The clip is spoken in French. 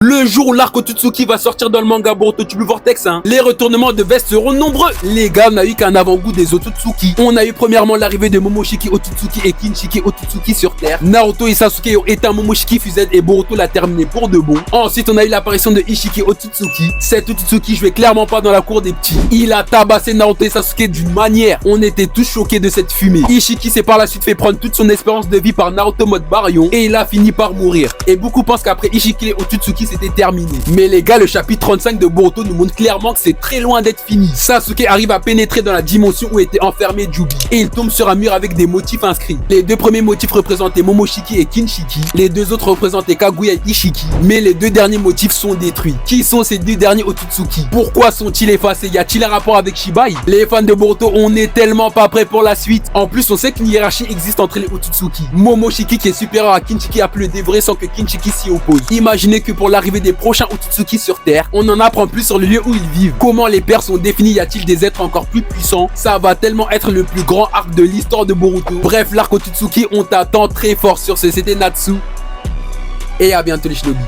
Le jour où l'arc Otsutsuki va sortir dans le manga Boruto Blue Vortex, les retournements de veste seront nombreux. Les gars, on n'a eu qu'un avant-goût des Otsutsuki. On a eu premièrement l'arrivée de Momoshiki Otsutsuki et Kinshiki Otsutsuki sur Terre. Naruto et Sasuke ont éteint Momoshiki Fused et Boruto l'a terminé pour de bon. Ensuite, on a eu l'apparition de Ishiki Otsutsuki. Cet Otsutsuki jouait clairement pas dans la cour des petits. Il a tabassé Naruto et Sasuke d'une manière. On était tous choqués de cette fumée. Ishiki s'est par la suite fait prendre toute son espérance de vie par Naruto mode Baryon et il a fini par mourir. Et beaucoup pensent qu'après Ishiki et Otsutsuki c'était terminé. Mais les gars, le chapitre 35 de Boruto nous montre clairement que c'est très loin d'être fini. Sasuke arrive à pénétrer dans la dimension où était enfermé Jubi et il tombe sur un mur avec des motifs inscrits. Les deux premiers motifs représentaient Momoshiki et Kinshiki. Les deux autres représentaient Kaguya et Ishiki. Mais les deux derniers motifs sont détruits. Qui sont ces deux derniers Otsutsuki? Pourquoi sont-ils effacés? Y a-t-il un rapport avec Shibai? Les fans de Boruto, on n'est tellement pas prêts pour la suite. En plus, on sait qu'une hiérarchie existe entre les Otsutsuki. Momoshiki qui est supérieur à Kinshiki a pu le dévorer sans que Kinshiki s'y oppose. Imaginez que pour l'arrivée des prochains Otsutsuki sur Terre, on en apprend plus sur le lieu où ils vivent. Comment les pères sont définis, y a-t-il des êtres encore plus puissants? Ça va tellement être le plus grand arc de l'histoire de Boruto. Bref, l'arc Otsutsuki, on t'attend très fort sur ce. C'était Natsu. Et à bientôt les shinobi.